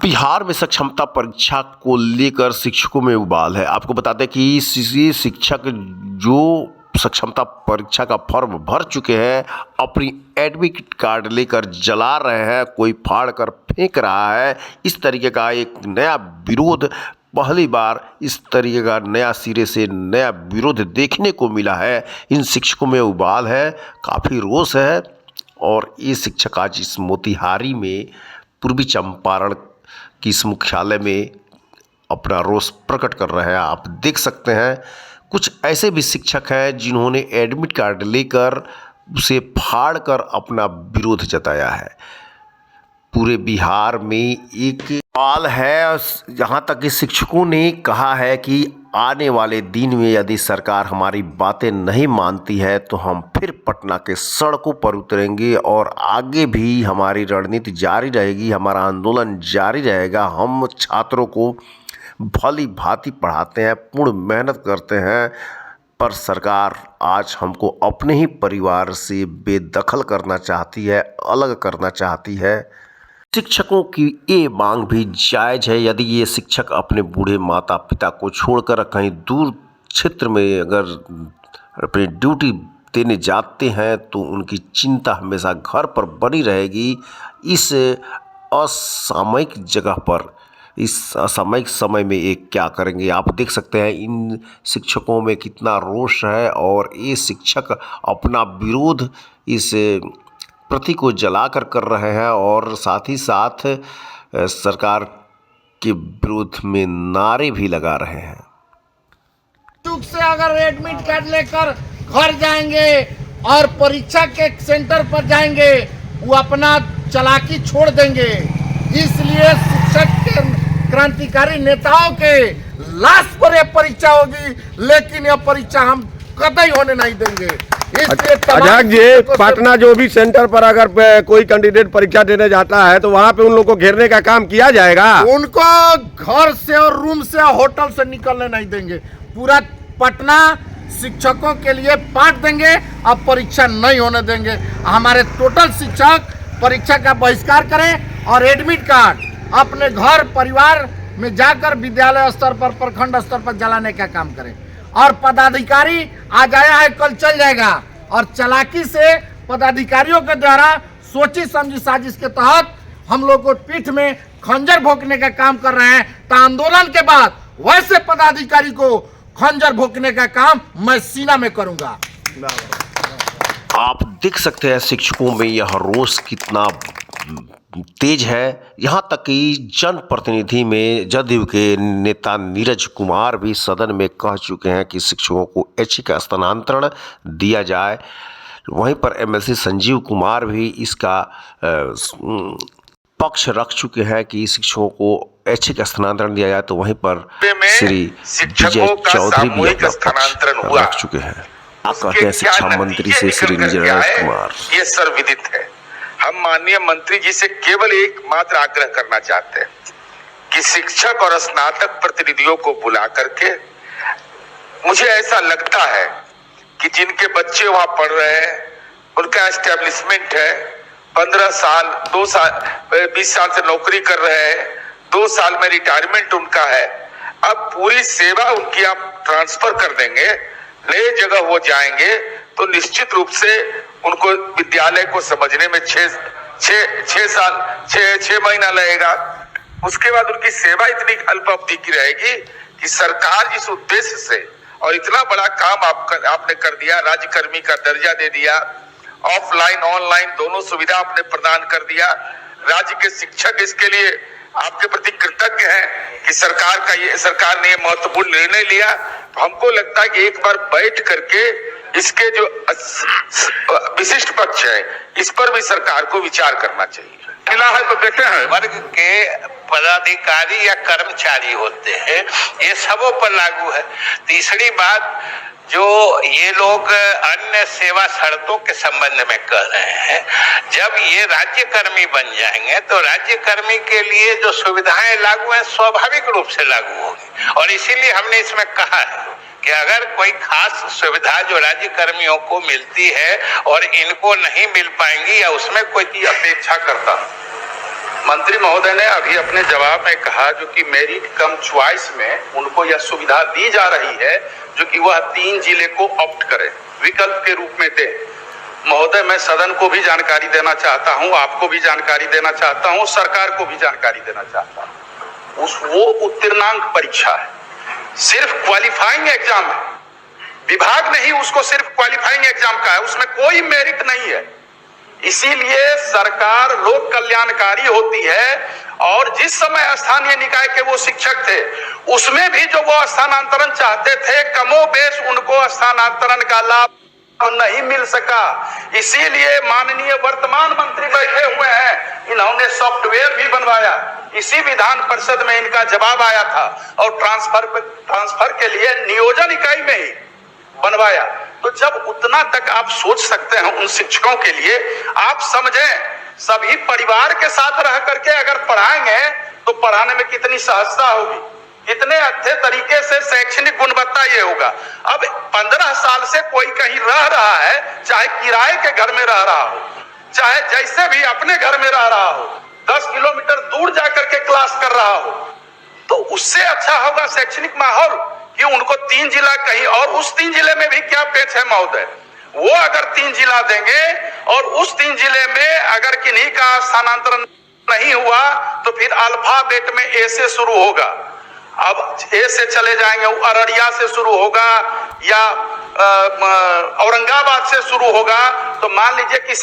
बिहार में सक्षमता परीक्षा को लेकर शिक्षकों में उबाल है। आपको बता दें कि ये शिक्षक जो सक्षमता परीक्षा का फॉर्म भर चुके हैं, अपनी एडमिट कार्ड लेकर जला रहे हैं, कोई फाड़ कर फेंक रहा है। इस तरीके का एक नया विरोध, पहली बार इस तरीके का नया सिरे से नया विरोध देखने को मिला है। इन शिक्षकों में उबाल है, काफ़ी रोष है। और ये शिक्षक आज इस मोतिहारी में पूर्वी चंपारण की इस मुख्यालय में अपना रोष प्रकट कर रहे हैं। आप देख सकते हैं कुछ ऐसे भी शिक्षक हैं जिन्होंने एडमिट कार्ड लेकर उसे फाड़ कर अपना विरोध जताया है। पूरे बिहार में एक हाल है, जहाँ तक कि शिक्षकों ने कहा है कि आने वाले दिन में यदि सरकार हमारी बातें नहीं मानती है तो हम फिर पटना के सड़कों पर उतरेंगे और आगे भी हमारी रणनीति जारी रहेगी, हमारा आंदोलन जारी रहेगा। हम छात्रों को भली भांति पढ़ाते हैं, पूर्ण मेहनत करते हैं, पर सरकार आज हमको अपने ही परिवार से बेदखल करना चाहती है, अलग करना चाहती है। शिक्षकों की ये मांग भी जायज़ है। यदि ये शिक्षक अपने बूढ़े माता पिता को छोड़कर कहीं दूर क्षेत्र में अगर अपनी ड्यूटी देने जाते हैं तो उनकी चिंता हमेशा घर पर बनी रहेगी। इस असामयिक जगह पर, इस असामयिक समय में ये क्या करेंगे, आप देख सकते हैं इन शिक्षकों में कितना रोष है। और ये शिक्षक अपना विरोध इस प्रति को जलाकर कर रहे हैं और साथ ही साथ सरकार के विरोध में नारे भी लगा रहे हैं। चूक से अगर एडमिट कार्ड लेकर घर जाएंगे और परीक्षा के सेंटर पर जाएंगे, वो अपना चालाकी छोड़ देंगे। इसलिए शिक्षक के क्रांतिकारी नेताओं के लाश पर यह परीक्षा होगी, लेकिन यह परीक्षा हम कतई होने नहीं देंगे। अजय जी, पटना जो भी सेंटर पर अगर कोई कैंडिडेट परीक्षा देने जाता है तो वहाँ पे उन लोगों को घेरने का काम किया जाएगा। उनको घर से और रूम से और होटल से निकलने नहीं देंगे। पूरा पटना शिक्षकों के लिए बांट देंगे, अब परीक्षा नहीं होने देंगे। हमारे टोटल शिक्षक परीक्षा का बहिष्कार करें और एडमिट कार्ड अपने घर परिवार में जाकर विद्यालय स्तर पर, प्रखंड स्तर पर जलाने का काम करें। और पदाधिकारी आज आया है, कल चल जाएगा। और चालाकी से पदाधिकारियों के द्वारा सोची समझी साजिश के तहत हम लोग को पीठ में खंजर भोंकने का काम कर रहे हैं। तो आंदोलन के बाद वैसे पदाधिकारी को खंजर भोंकने का काम मैं सीना में करूंगा। आप देख सकते हैं शिक्षकों में यह रोष कितना तेज है। यहाँ तक कि जनप्रतिनिधि में जदयू के नेता नीरज कुमार भी सदन में कह चुके हैं कि शिक्षकों को ऐच्छिक स्थानांतरण दिया जाए। वहीं पर एमएलसी संजीव कुमार भी इसका पक्ष रख चुके हैं कि शिक्षकों को ऐच्छिक स्थानांतरण दिया जाए। तो वहीं पर श्री विजय चौधरी भी अपना पक्ष रख चुके हैं। आप कहते हैं शिक्षा मंत्री से श्री नीरज कुमार, ये सर्वविदित है। हम माननीय मंत्री जी से केवल एकमात्र आग्रह करना चाहते हैं कि शिक्षक और स्नातक प्रतिनिधियों को बुला करके, मुझे ऐसा लगता है कि जिनके बच्चे वहां पढ़ रहे हैं, उनका एस्टेब्लिशमेंट है, 15 साल 2 साल 20 साल से नौकरी कर रहे हैं, 2 साल में रिटायरमेंट उनका है। अब पूरी सेवा उनकी आप ट्रांसफर कर देंगे, नई जगह वो जाएंगे तो निश्चित रूप से उनको विद्यालय को समझने में 6 महीना लगेगा। उसके बाद उनकी सेवा इतनी अल्प अवधि की रहेगी कि सरकार जिस उद्देश्य से और इतना बड़ा काम आपने कर दिया, राज्यकर्मी का दर्जा दे दिया, ऑफलाइन ऑनलाइन दोनों सुविधा आपने प्रदान कर दिया। राज्य के शिक्षक इसके लिए आपके प्रति कृतज्ञ हैं कि सरकार ने ये महत्वपूर्ण निर्णय लिया। तो हमको लगता है कि एक बार बैठ करके इसके जो विशिष्ट पक्ष है, इस पर भी सरकार को विचार करना चाहिए। मिला है तो देते हैं, वर्ग के पदाधिकारी या कर्मचारी होते हैं, ये सबों पर लागू है। तीसरी बात, जो ये लोग अन्य सेवा शर्तों के संबंध में कह रहे हैं, जब ये राज्यकर्मी बन जाएंगे तो राज्यकर्मी के लिए जो सुविधाएं लागू हैं स्वाभाविक रूप से लागू होगी। और इसीलिए हमने इसमें कहा है कि अगर कोई खास सुविधा जो राज्य कर्मियों को मिलती है और इनको नहीं मिल पाएंगी या उसमें कोई अपेक्षा करता, मंत्री महोदय ने अभी अपने जवाब में कहा जो कि मेरिट कम चॉइस में उनको यह सुविधा दी जा रही है जो कि वह 3 जिले को ऑप्ट करे, विकल्प के रूप में दे। महोदय, मैं सदन को भी जानकारी देना चाहता हूं, आपको भी जानकारी देना चाहता हूं, सरकार को भी जानकारी देना चाहता हूं। वो उत्तीर्णांक परीक्षा है, सिर्फ क्वालिफाइंग एग्जाम है। विभाग ने ही उसको सिर्फ क्वालिफाइंग एग्जाम का है, उसमें कोई मेरिट नहीं है। इसीलिए सरकार लोक कल्याणकारी होती है और जिस समय स्थानीय निकाय के वो शिक्षक थे उसमें भी जो वो स्थानांतरण चाहते थे, कमोबेश उनको स्थानांतरण का लाभ नहीं मिल सका। इसीलिए माननीय वर्तमान मंत्री बैठे हुए हैं, इन्होंने सॉफ्टवेयर भी बनवाया, इसी विधान परिषद में इनका जवाब आया था और ट्रांसफर के लिए नियोजन इकाई में ही बनवाया। तो जब उतना तक आप सोच सकते हैं उन शिक्षकों के लिए, आप समझें सभी परिवार के साथ रह करके अगर पढ़ाएंगे तो पढ़ाने में कितनी सहजता होगी, कितने अच्छे तरीके से शैक्षणिक गुणवत्ता ये होगा। अब 15 साल से कोई कहीं रह रहा है, चाहे किराए के घर में रह रहा हो, चाहे जैसे भी अपने घर में रह रहा हो, 10 किलोमीटर दूर जाकर के क्लास कर रहा हो, तो उससे अच्छा होगा शैक्षणिक माहौल कि उनको 3 जिला कहीं, और उस 3 जिले में भी क्या पेच है महोदय, वो अगर 3 जिला देंगे और उस 3 जिले में अगर किन्हीं का स्थानांतरण नहीं हुआ तो फिर अल्फाबेट में ए से शुरू होगा। अब ए से चले जाएंगे, अररिया से शुरू होगा या औरंगाबाद से शुरू होगा, तो मान लीजिए कि